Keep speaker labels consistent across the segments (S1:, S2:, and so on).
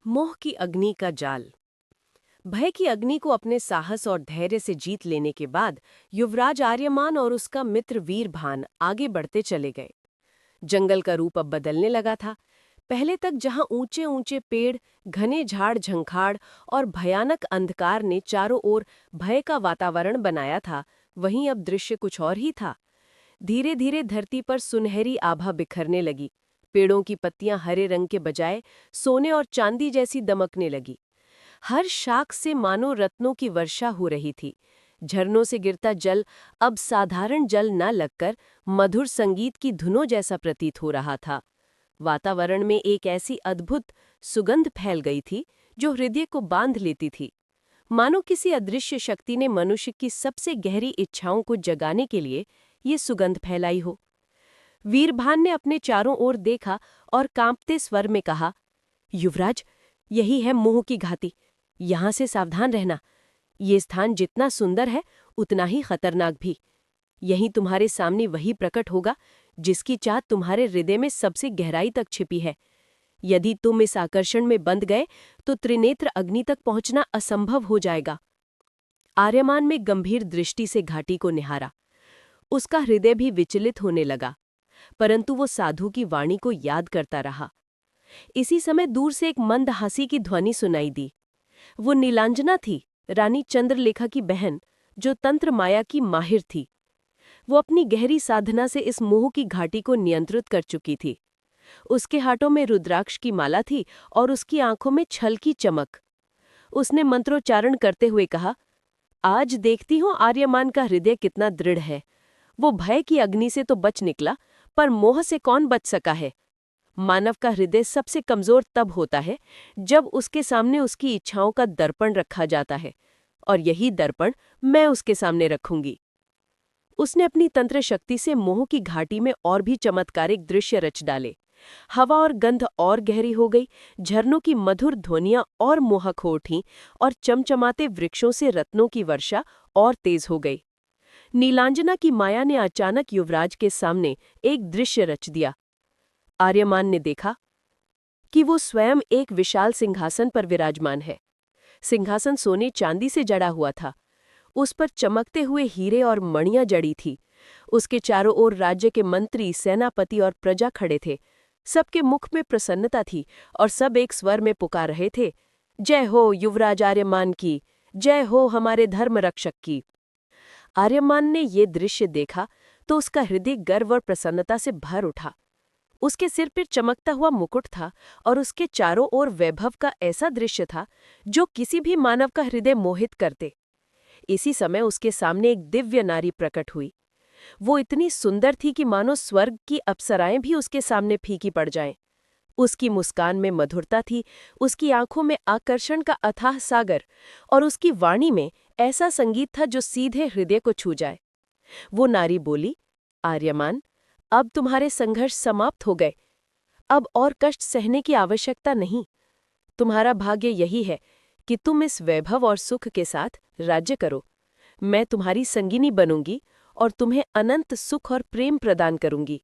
S1: मोह की अग्नि का जाल। भय की अग्नि को अपने साहस और धैर्य से जीत लेने के बाद युवराज आर्यमान और उसका मित्र वीरभान आगे बढ़ते चले गए। जंगल का रूप अब बदलने लगा था। पहले तक जहां ऊंचे ऊंचे पेड़, घने झाड़ झंखाड़ और भयानक अंधकार ने चारों ओर भय का वातावरण बनाया था, वहीं अब दृश्य कुछ और ही था। धीरे धीरे धरती पर सुनहरी आभा बिखरने लगी। पेड़ों की पत्तियां हरे रंग के बजाय सोने और चांदी जैसी दमकने लगी। हर शाख से मानो रत्नों की वर्षा हो रही थी। झरनों से गिरता जल अब साधारण जल न लगकर मधुर संगीत की धुनों जैसा प्रतीत हो रहा था। वातावरण में एक ऐसी अद्भुत सुगंध फैल गई थी जो हृदय को बांध लेती थी। मानो किसी अदृश्य शक्ति ने मनुष्य की सबसे गहरी इच्छाओं को जगाने के लिए ये सुगंध फैलाई हो। वीरभान ने अपने चारों ओर देखा और कांपते स्वर में कहा, युवराज, यही है मोह की घाटी। यहां से सावधान रहना। ये स्थान जितना सुंदर है उतना ही खतरनाक भी। यहीं तुम्हारे सामने वही प्रकट होगा जिसकी चाह तुम्हारे हृदय में सबसे गहराई तक छिपी है। यदि तुम इस आकर्षण में बंध गए तो त्रिनेत्र अग्नि तक पहुंचना असंभव हो जाएगा। आर्यमान में गंभीर दृष्टि से घाटी को निहारा। उसका हृदय भी विचलित होने लगा, परंतु वो साधु की वाणी को याद करता रहा। इसी समय दूर से एक मंद हंसी की ध्वनि सुनाई दी। वो नीलांजना थी, रानी चंद्रलेखा की बहन, जो तंत्र माया की माहिर थी। वो अपनी गहरी साधना से इस मोह की घाटी को नियंत्रित कर चुकी थी। उसके हाथों में रुद्राक्ष की माला थी और उसकी आंखों में छल की चमक। उसने मंत्रोच्चारण करते हुए कहा, आज देखती हूं आर्यमान का हृदय कितना दृढ़ है। वो भय की अग्नि से तो बच निकला, पर मोह से कौन बच सका है। मानव का हृदय सबसे कमजोर तब होता है जब उसके सामने उसकी इच्छाओं का दर्पण रखा जाता है, और यही दर्पण मैं उसके सामने रखूंगी। उसने अपनी तंत्र शक्ति से मोह की घाटी में और भी चमत्कारिक दृश्य रच डाले। हवा और गंध और गहरी हो गई, झरनों की मधुर ध्वनियां और मोहक हो उठीं, और चमचमाते वृक्षों से रत्नों की वर्षा और तेज हो गई। नीलांजना की माया ने अचानक युवराज के सामने एक दृश्य रच दिया। आर्यमान ने देखा कि वो स्वयं एक विशाल सिंहासन पर विराजमान है। सिंहासन सोने चांदी से जड़ा हुआ था। उस पर चमकते हुए हीरे और मणियां जड़ी थी। उसके चारों ओर राज्य के मंत्री, सेनापति और प्रजा खड़े थे। सबके मुख में प्रसन्नता थी और सब एक स्वर में पुकार रहे थे, जय हो युवराज आर्यमान की, जय हो हमारे धर्म रक्षक की। आर्यमान ने ये दृश्य देखा तो उसका हृदय गर्व और प्रसन्नता से भर उठा। उसके सिर पर चमकता हुआ मुकुट था और उसके चारों ओर वैभव का ऐसा दृश्य था जो किसी भी मानव का हृदय मोहित करते। इसी समय उसके सामने एक दिव्य नारी प्रकट हुई। वो इतनी सुंदर थी कि मानो स्वर्ग की अप्सराएं भी उसके सामने फीकी पड़ जाएं। उसकी मुस्कान में मधुरता थी, उसकी आंखों में आकर्षण का अथाह सागर, और उसकी वाणी में ऐसा संगीत था जो सीधे हृदय को छू जाए। वो नारी बोली, आर्यमान, अब तुम्हारे संघर्ष समाप्त हो गए। अब और कष्ट सहने की आवश्यकता नहीं। तुम्हारा भाग्य यही है कि तुम इस वैभव और सुख के साथ राज्य करो। मैं तुम्हारी संगिनी बनूंगी और तुम्हें अनंत सुख और प्रेम प्रदान करूंगी।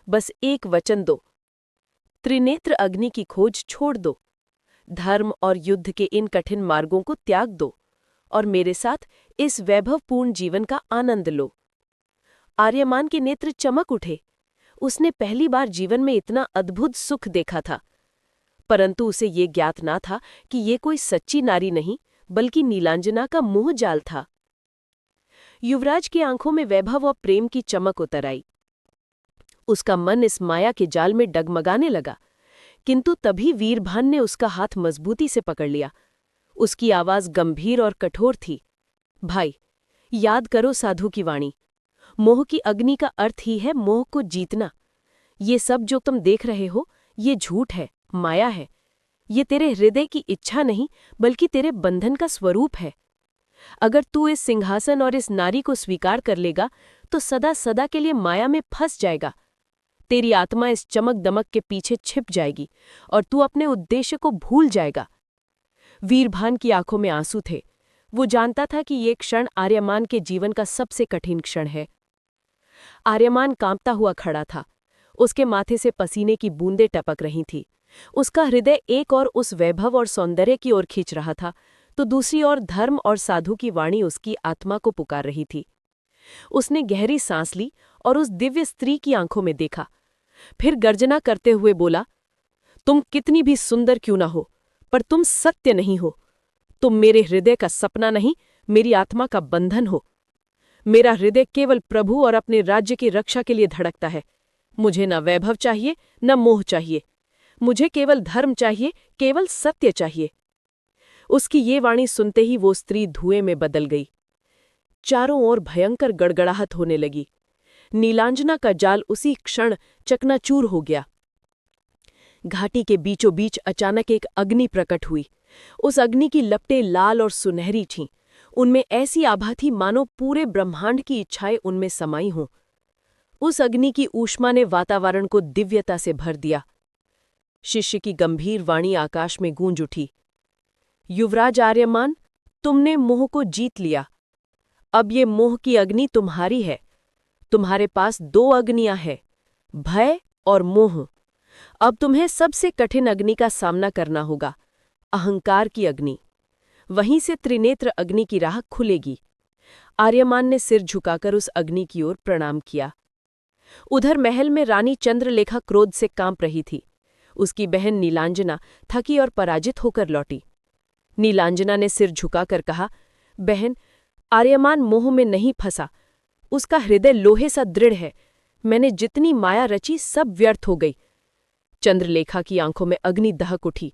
S1: बस एक वचन दो, त्रिनेत्र अग्नि की खोज छोड़ दो, धर्म और युद्ध के इन कठिन मार्गों को त्याग दो और मेरे साथ इस वैभवपूर्ण जीवन का आनंद लो। आर्यमान के नेत्र चमक उठे। उसने पहली बार जीवन में इतना अद्भुत सुख देखा था, परंतु उसे ये ज्ञात ना था कि ये कोई सच्ची नारी नहीं, बल्कि नीलांजना का मोह जाल था। युवराज की आंखों में वैभव और प्रेम की चमक उतर आई। उसका मन इस माया के जाल में डगमगाने लगा, किंतु तभी वीरभान ने उसका हाथ मजबूती से पकड़ लिया। उसकी आवाज गंभीर और कठोर थी, भाई, याद करो साधु की वाणी। मोह की अग्नि का अर्थ ही है मोह को जीतना। ये सब जो तुम देख रहे हो, ये झूठ है, माया है। ये तेरे हृदय की इच्छा नहीं, बल्कि तेरे बंधन का स्वरूप है। अगर तू इस सिंहासन और इस नारी को स्वीकार कर लेगा तो सदा सदा के लिए माया में फंस जाएगा। तेरी आत्मा इस चमक दमक के पीछे छिप जाएगी और तू अपने उद्देश्य को भूल जाएगा। वीरभान की आंखों में आंसू थे। वो जानता था कि ये क्षण आर्यमान के जीवन का सबसे कठिन क्षण है। आर्यमान कांपता हुआ खड़ा था। उसके माथे से पसीने की बूंदें टपक रही थीं। उसका हृदय एक और उस वैभव और सौंदर्य की ओर खींच रहा था, तो दूसरी ओर धर्म और साधु की वाणी उसकी आत्मा को पुकार रही थी। उसने गहरी सांस ली और उस दिव्य स्त्री की आंखों में देखा। फिर गर्जना करते हुए बोला, तुम कितनी भी सुंदर क्यों ना हो, पर तुम सत्य नहीं हो। तुम मेरे हृदय का सपना नहीं, मेरी आत्मा का बंधन हो। मेरा हृदय केवल प्रभु और अपने राज्य की रक्षा के लिए धड़कता है। मुझे न वैभव चाहिए, न मोह चाहिए। मुझे केवल धर्म चाहिए, केवल सत्य चाहिए। उसकी ये वाणी सुनते ही वो स्त्री धुएं में बदल गई। चारों ओर भयंकर गड़गड़ाहट होने लगी। नीलांजना का जाल उसी क्षण चकनाचूर हो गया। घाटी के बीचों बीच अचानक एक अग्नि प्रकट हुई। उस अग्नि की लपटें लाल और सुनहरी थीं। उनमें ऐसी आभा थी मानो पूरे ब्रह्मांड की इच्छाएं उनमें समाई हों। उस अग्नि की ऊष्मा ने वातावरण को दिव्यता से भर दिया। शिष्य की गंभीर वाणी आकाश में गूंज उठी। युवराज आर्यमान, तुमने मोह को जीत लिया। अब ये मोह की अग्नि तुम्हारी है। तुम्हारे पास दो अग्नियां हैं, भय और मोह। अब तुम्हें सबसे कठिन अग्नि का सामना करना होगा, अहंकार की अग्नि। वहीं से त्रिनेत्र अग्नि की राह खुलेगी। आर्यमान ने सिर झुकाकर उस अग्नि की ओर प्रणाम किया। उधर महल में रानी चंद्रलेखा क्रोध से कांप रही थी। उसकी बहन नीलांजना थकी और पराजित होकर लौटी। नीलांजना ने सिर झुकाकर कहा, बहन, आर्यमान मोह में नहीं फंसा। उसका हृदय लोहे सा दृढ़ है। मैंने जितनी माया रची सब व्यर्थ हो गई। चंद्रलेखा की आंखों में अग्नि दहक उठी।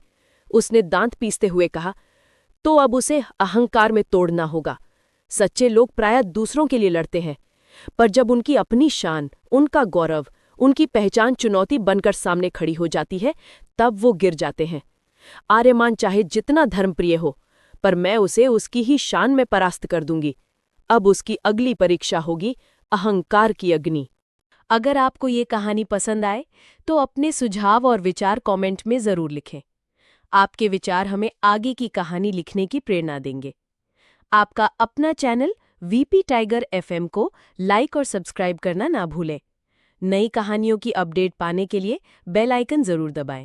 S1: उसने दांत पीसते हुए कहा, तो अब उसे अहंकार में तोड़ना होगा। सच्चे लोग प्रायः दूसरों के लिए लड़ते हैं, पर जब उनकी अपनी शान, उनका गौरव, उनकी पहचान चुनौती बनकर सामने खड़ी हो जाती है, तब वो गिर जाते हैं। आर्यमान चाहे जितना धर्मप्रिय हो, पर मैं उसे उसकी ही शान में परास्त कर दूंगी। अब उसकी अगली परीक्षा होगी अहंकार की अग्नि। अगर आपको ये कहानी पसंद आए तो अपने सुझाव और विचार कमेंट में जरूर लिखें। आपके विचार हमें आगे की कहानी लिखने की प्रेरणा देंगे। आपका अपना चैनल वीपी टाइगर एफएम को लाइक और सब्सक्राइब करना ना भूलें। नई कहानियों की अपडेट पाने के लिए बेल आइकन जरूर दबाएं।